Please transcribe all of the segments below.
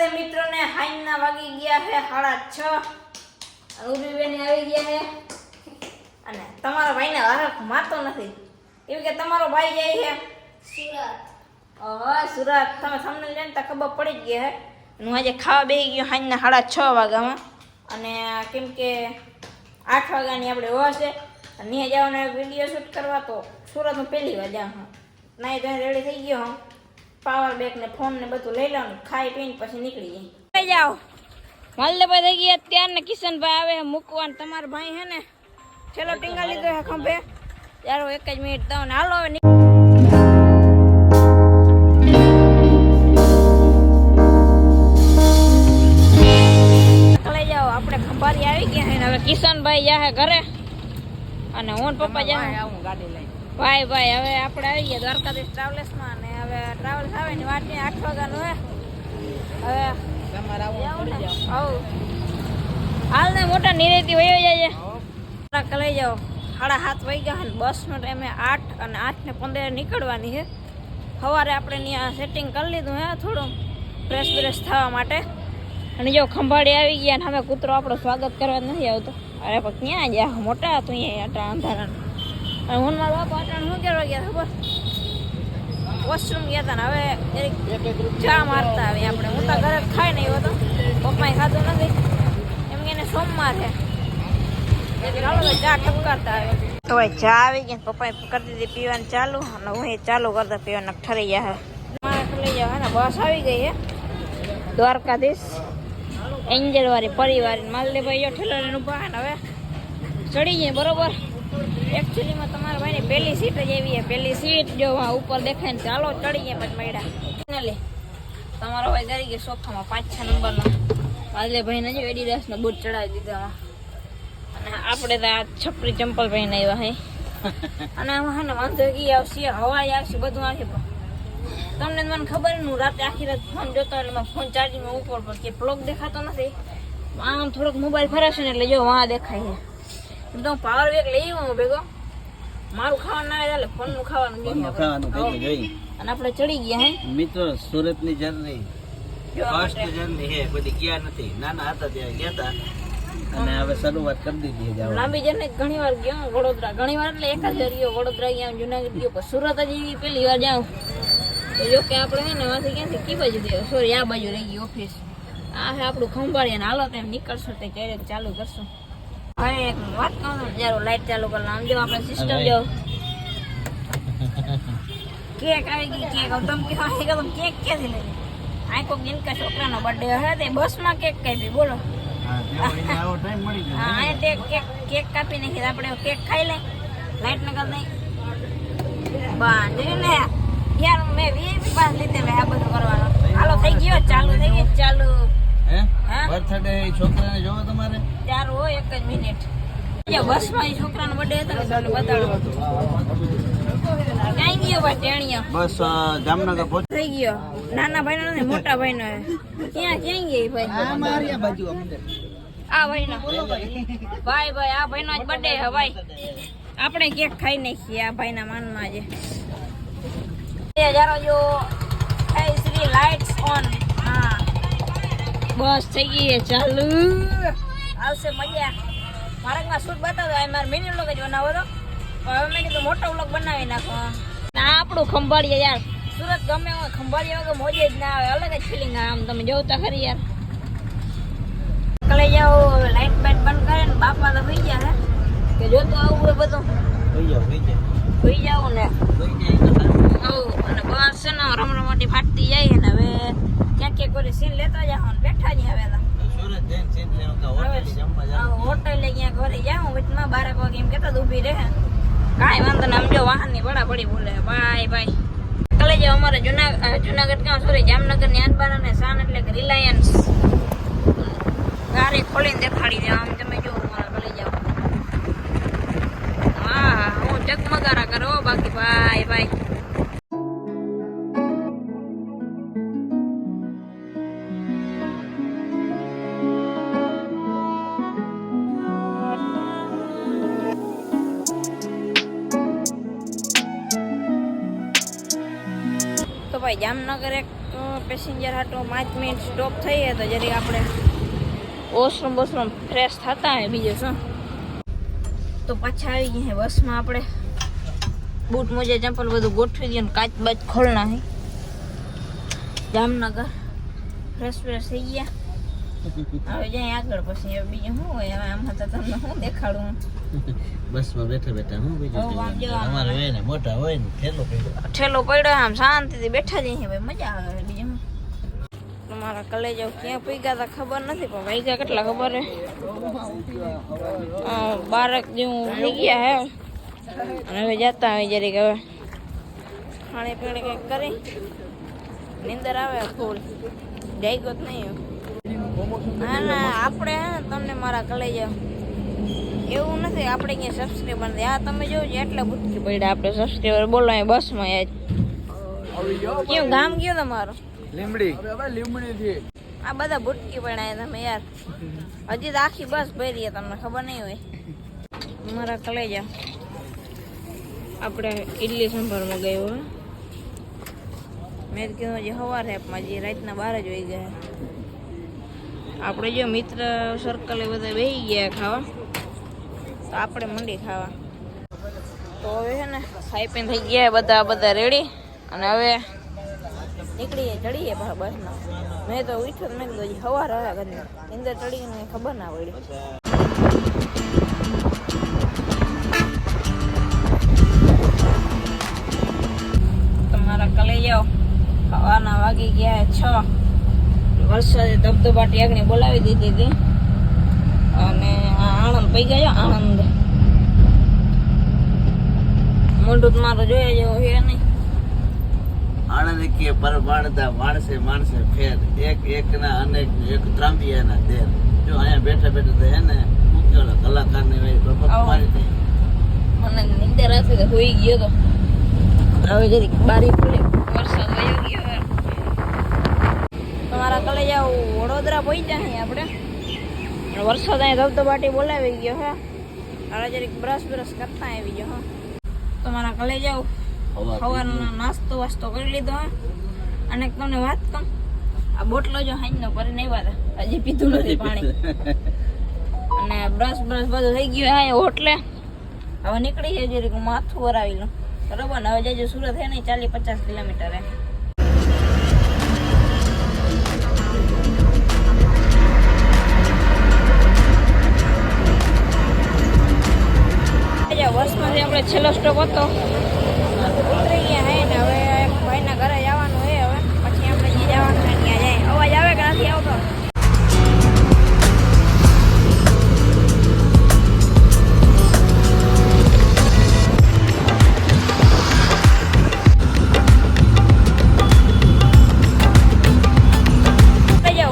રાધે મિત્રોને હાઈના વાગી ગયા છે 6:30 ઉર્વીબેન આવી ગયા છે અને તમારા ભાઈને વારક માતો નથી કેમ કે તમારો ભાઈ જાય છે સુરત તમે તમને લેતા ખબર પડી જ ગઈ છે હું આજે ખાવા બેસી ગયો હાઈના 6:30 વાગ્યામાં અને કેમ કે 8 વાગ્યાની આપણે હોવા છે અને ત્યાં જવાનો વિડીયો શૂટ કરવા તો સુરતમાં પહેલી વાર જાઉં હું નાઈ ધોઈને રેડી થઈ ગયો હું પાવર બેગ ને ફોન ને બધું લઈ લઉં ખાઈ પીને પછી નીકળી જાય જાઓ મલ્લભાઈ થઈ ગયા ત્યાર ને કિશનભાઈ આવે મૂકવા તમારા ભાઈ હે ને ચલો ટીંગા લીધો હે ખંભે ચાલો 1 જ મિનિટ દઉં ને હાલો હવે નીકળી જાઓ આપણે ખંભારી આવી ગયા હે ને હવે કિશનભાઈ જાહે ઘરે અને હું પપ્પા જાહે આવું ગાડી લઈ ભાઈ હવે આપણે આવી ગયા દ્વારકાધીશ ટ્રાવેલ્સમાં અને હવે ટ્રાવેલ્સ આવે ને વાટ 8 વાગ્યાનું હે હવે તમારે આવું ને હાલ ને મોટા નિરેતી વયો જાય છે લઈ જાઓ 7:30 વાગ્યા અને બસનો ટાઈમે 8 અને 8:15 નીકળવાની છે સવારે આપણે ત્યાં સેટિંગ કરી લીધું હે થોડું ફ્રેશ થવા માટે અને જો ખંભાળી આવી ગયા અને હવે કૂતરો આપણો સ્વાગત કરવા નથી આવતો અરે પણ ક્યાં ગયા મોટા હતું અહીંયા અંધારાનું અને હું મારા બાપા અટાણ શું કરવા ગયા ખબર વોશરૂમ ગયા હતા ને હવે ચા મારતા આવી આપણે હું તો ઘરે ખાઈ નહીં હતો પપ્પાએ ખાધું નથી એમ કે એને સોમવાર છે ચાલો ચા ટપકારતા આવે તો ભાઈ ચા આવી ગઈ પપ્પાએ કરી દીધી પીવાનું ચાલુ અને હું એ ચાલુ કરતા પીવાના ઠરી ગયા મારે લઈ જાવ ને બસ આવી ગઈ છે દ્વારકાધીશ એન્જલ વાળી પરિવાર માલદેભાઈ જો ઠેલો લઈને ઉભા ને હવે ચડી જાય બરોબર એકચ્યુઅલીમાં તમારા ભાઈની પહેલી સીટ જ એવી છે પહેલી સીટ જો ઉપર દેખાય ને ચાલો ચડી ગયા પછી મળ્યા ફાઇનલી તમારો ભાઈ કરી ગયો સોફામાં 5-6 નંબરનો માલદેભાઈને જો એડિડાસનો બૂટ ચડાવી દીધા અને આપણે તો આ છપરી ચંપલ પહેરીને આવ્યા હે અને આમાં હે ને વાંધો ઈ આવશે હવા આવશે બધું આવશે તમને મને ખબર હું રાતે આખી રાત ફોન જોતો એટલે ફોન ચાર્જિંગમાં ઉપર પર કે બ્લોક દેખાતો નથી આમ થોડોક મોબાઈલ ફરાશે ને એટલે જો વાં દેખાય છે તો પાવર બેગ લઈ આવું ભેગો મારું ખાવાનું ના ચાલે ફોનનું ખાવાનું જોઈએ અને આપણે ચડી ગયા હે મિત્રો સુરતની જર્ની ફર્સ્ટ જર્ની હે કોઈ ગયા નથી નાના હતા ત્યારે ગયા હતા અને હવે શરૂઆત કરી દીધી છે લાંબી જર્ની ઘણી વાર ગયો વડોદરા ઘણી વાર એટલે એક જ વાર ગયો વડોદરા ગયા જુનાગઢ ગયો પણ સુરત જ પહેલી વાર જાઉં તો જો કે આપણે હે ને વાંથી ક્યાંથી કી બાજુ દે સોરી આ બાજુ રહી ગઈ ઓફિસ આ હે આપણું ખંભાળીએ ને હાલો તેમ નીકળશું તે ક્યારેક ચાલુ કરશું હવે એક વાત કહું જયારે લાઈટ ચાલુ કરો આમ જો આપણે સિસ્ટમ જો કેક આવી ગઈ કેક તમે કેમ કેક ક્યાંથી લઈ આ કોઈક દિનકા છોકરાનો બર્થડે હે તે બસમાં કેક કાપી બોલો હા કેક કાપી નાખી આપણે કેક ખાઈ લે લાઈટ નકર નહીં બાંધે ને યાર મેં વીઆઈપી પાસ લીધેલો આ બધું કરવાનો હાલો થઈ ગયો ચાલુ થઈ ગયું ચાલુ હે બર્થડે છોકરાને જોવો તમારે ચાર હોય 1 જ મિનિટ બસમાં એ છોકરાનો બર્થડે હતો ને તમને બતાડો ક્યાં ગયો ભાઈ ટેણીયા બસ જામનગર પહોંચ થઈ ગયો નાના ભાઈનો નથી મોટા ભાઈનો ક્યાં ગઈ ભાઈ આ મારી બાજુ આ ભાઈનો ભાઈ આ ભાઈનો જ બર્થડે હે ભાઈ આપણે કેક ખાઈ નાખીએ આ ભાઈના માનમાં આજે હજારો જો શ્રી લાઇટ્સ ઓન હા બસ થઈ ગઈ છે ચાલુ આવશે મજા મારા શૂટ બતાવો મારે મિની વ્લોગ જ બનાવો તો હવે મેં કીધું મોટો વ્લોગ બનાવી નાખો ના આપણું ખંભાળીએ યાર સુરત ગમે હોય ખંભાળીએ વગર મોજે જ ના આવે અલગ જ ફિલિંગ આવે આમ તમે જોતા ખરી યાર કલે જાઓ લાઈટ બાઈટ બંધ કરે ને બાપા તો થઈ ગયા હે કે જોતું આવું હોય બધું થઈ જાવ ને અને બસ છે ને રમરમાટી ફાટતી જાય ને હવે ક્યાંક કરી સીન લેતા જાઓ ને બેઠા જ હવે હોટલ ક્યાં ઘરે જાઉં વચમાં 12 વાગે એમ કેતા ઊભી રહે કાંઈ વાંધો ને આમ જો વાહનની પડી બોલે ભાઈ કલે જાઓ અમારે જુનાગઢ ક્યાં સોરી જામનગર ની આનબાર અને સાન એટલે કે રિલાયન્સ ગાડી ખોલીને દેખાડી દે આમ તમે જો મારા કલે જાઓ હા હું જગમગારા કરો બાકી ભાઈ તો ભાઈ જામનગર એક પેસેન્જર હાટો 5 મિનિટ સ્ટોપ થઈએ તો જરી આપણે વોશરૂમ બોશરૂમ ફ્રેશ થતા હોય બીજું શું. તો પાછા આવી ગયા છે બસમાં. આપણે બૂટ મોજા ચંપલ બધું ગોઠવી દઈએ, કાચ બાચ ખોલ નાખી. જામનગર ફ્રેશ થઈ ગયા. હવે જાય આગળ પછી હવે બીજું શું હોય. હવે આમાં તો તમને શું દેખાડું. બસમાં બેઠા હું બીજું અમારે હોય ને મોટા હોય ને ઠેલો પડ્યો આમ શાંતિથી બેઠા જઈએ ભાઈ, મજા આવે. બીજું શું તમારા કલેજો ક્યાં પીગ્યા તા ખબર નથી, પણ વાગ્યા કેટલા ખબર હે 12 જેવું થઈ ગયા હે. અને હવે જતા આવી જરીક હવે ખાણી પીણી કંઈક કરી નીંદર આવે ફૂલ જાગ્યો જ નહીં. ના ના આપણે હે ને તમને મારા કલેજા એવું નથી આપણે ક્યાં સબસ્ક્રાઈબર નથી. આ તમે જોજો એટલા ભૂટકી પડ્યા આપણે સબસ્ક્રાઈબર. બોલો અહીં બસમાં યાર કેવું ગામ ગયો તમારું? લીમડી. આ બધા ભૂટકી પડ્યા તમે યાર. હજી તો આખી બસ ભરી તમને ખબર નહીં હોય. મારા કલેજા આપણે ઇડલી સંભાર મગાવ્યો હે. મેં કીધું હજી સવાર એપમાં હજી રાતના 12 જ વાગી ગયા. આપણે જો મિત્ર સર્કલ એ બધા બેસી ગયા ખાવા, તો આપણે મંડી ખાવા. તો હવે છે ને ખાઈ પીને થઈ ગયા બધા રેડી. અને હવે નીકળીએ ચડીએ બસમાં. મેં તો ઉઠ્યો મેં કીધું હજી સવાર આવ્યા ઘરની નીંદર ચડી ગઈ ખબર ના પડી. તમારા કલે જાઓ ખાવાના વાગી ગયા 6. વરસાદે ધબધબાટી આગળ બોલાવી દીધી હતી. અને આણંદ પઈ ગયો. આણંદ મોઢું તમારું જોયા જેવું છે નહીં. આણંદ કે પરમાણતા માણસે ફેર એક ના અનેક એક ત્રાંબિયાના દેર. જો અહીંયા બેઠા તો હે ને કલાકારની મારી દે. મને નીંદર હતી તો હોઈ ગયો તો. હવે જરીક બારી ખુલી વરસાદ વયો ગયો. તમારા કલે જાવ વડોદરા પહોંચ્યા નહીં આપણે. વરસાદ અહીંયા ધબધબાટી બોલાવી ગયો હે. હવે જરીક બ્રશ કરતા આવી ગયો. હા તમારા કલે જાવ સવારનો નાસ્તો વાસ્તો કરી લીધો હે. અને તમને વાત કહું, આ બોટલો જો હાઈનો ભરીને આવ્યા હતા, હજી પીધું નથી પાણી. અને બ્રશ બધું થઈ ગયું હે હોટલે. હવે નીકળી જાય જરીક માથું વરાવી લઉં બરોબર ને. હવે જજો સુરત હે નહીં 40-50 કિલોમીટર હે. બસમાંથી આપણે છેલ્લો સ્ટોપ હતો ઉતરી ગયા હે ને. હવે એક ભાઈના ઘરે જવાનું હે. હવે પછી આપણે જ્યાં જવાનું હોય ત્યાં જાય. અવાજ આવે કે નથી આવતો?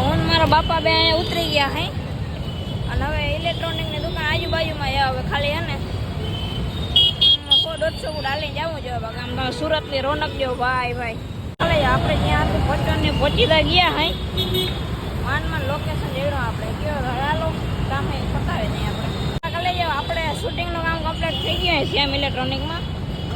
હું મારા બાપા બે અહીંયા ઉતરી ગયા હે. અને હવે ઇલેક્ટ્રોનિકની દુકાન આજુબાજુમાં હવે ખાલી હે ને 100-150 ફૂટ હાલીને જવું જોઈએ. બાકી આમ સુરતની રોનક જેવો ભાઈ. આપણે ત્યાં પહોંચી ગયા હે. માન લોકેશન જેવડો આપણે કયો હાલો કામે પતાવે નહીં આપણે. લઈ જાવ આપણે શૂટિંગનું કામ કમ્પ્લીટ થઈ ગયું હોય શ્યામ ઇલેક્ટ્રોનિકમાં.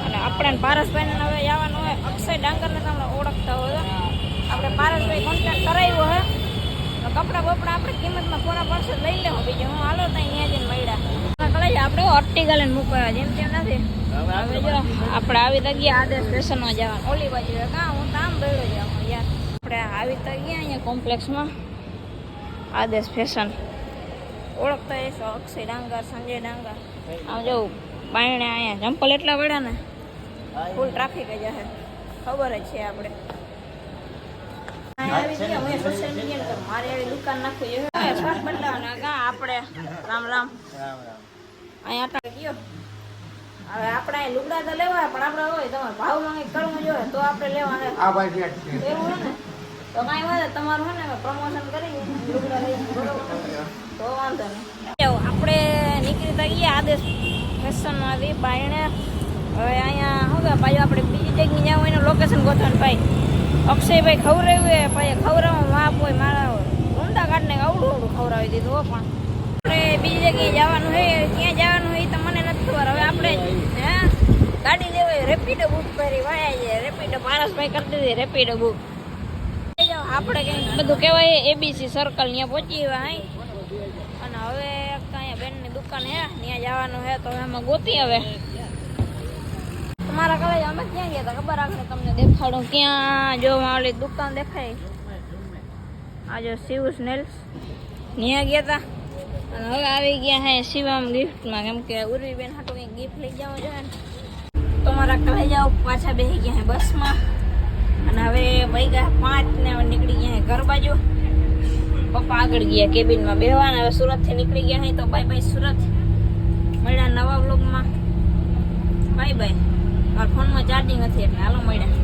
અને આપણે પારસભાઈને હવે જવાનું હોય. અક્ષય ડાંગરને તમે ઓળખતા હોય આપણે પારસભાઈ કોન્ટેક્ટ કરાવ્યો હે. તો કપડાં બપડા આપણે કિંમતમાં પૂરા પડશે લઈ લેવું. બીજું હું હાલો ત્યાં જઈને મળ્યા કલાઈ આપણે અર્ટિગા લઈને મૂકવા જેમ તેમ નથી. હવે જો આપણે આવી તો ગયા આદેશ સ્ટેશનમાં જવાનું ઓલી બાજુ. કાં હું તો આમ બેડો જાઉં યાર. આપણે આવી તો ગયા અહીંયા કોમ્પ્લેક્સમાં આદેશ ફેશન. ઓળખતા હશો અક્ષય ડાંગર, સંજય ડાંગર. આમ જવું બાયણે અહીંયા ચંપલ એટલા પડ્યા ને ફૂલ ટ્રાફિક જ હશે. ખબર જ છે આપણે. મારે એવી દુકાન નાખવી જોઈએ. શ્વાસ બદલાવાના કાં આપણે રામ અહીંયા આટા ગયો. હવે આપણે અહીં લુગડા તો લેવાય પણ આપણે હોય તમારે ભાવમાં કંઈક કરવું જોઈએ તો આપણે લેવાના. એવું હોય ને તો કાંઈ વાત તમારું હોય ને પ્રમોશન કરી લુગડા લઈ બરોબર તો વાંધો નહીં. આપણે નીકળી ગયા આદેશ ફેશનમાંથી બાયણે. હવે અહીંયા શું કે ભાઈ આપણે બીજી જગ્યાએ જવું એનું લોકેશન ગોતવાનું. ભાઈ અક્ષયભાઈ ખવડાવ્યું હોય ભાઈ ખવડાવવા માપ હોય. મારા ઊંડા કાઢને અવડું ખવડાવી દીધું. પણ આપણે બીજી જગ્યાએ જવાનું હોય ક્યાં જવાનું હોય તો મને નથી ખબર. હવે આપણે ગાડી લેવાય રેપિડો બુક કરી વાયા છે. રેપિડો પારસભાઈ કરી દીધી રેપિડો બુક. આપણે કંઈક બધું કહેવાય એબીસી સર્કલ ત્યાં પહોંચી ગયા હાઈ અને હવે અહીંયા બેનની દુકાન હે ત્યાં જવાનું છે તો એમાં ગોતી હવે તમારા કલે અમે ક્યાં ગયા હતા ખબર આપણે તમને દેખાડું ક્યાં જો ઓલી દુકાન દેખાય આ જો શિવસ નેલ્સ ત્યાં ગયા હતા અને હવે આવી ગયા હે શિવમ ગિફ્ટમાં કેમ કે ઉર્વીબેન હાટું કંઈક ગિફ્ટ લઈ જવું જોઈએ ને તમારા કલે જાઓ પાછા બેસી ગયા હે બસમાં અને હવે વાગ્યા 5 ને હવે નીકળી ગયા હે ઘર બાજુ પપ્પા આગળ ગયા કેબિનમાં બેહવાના હવે સુરતથી નીકળી ગયા હે તો બાય બાય સુરત મળ્યા નવા વ્લોગમાં બાય બાય મારા ફોનમાં ચાર્જિંગ નથી એટલે હાલો મળ્યા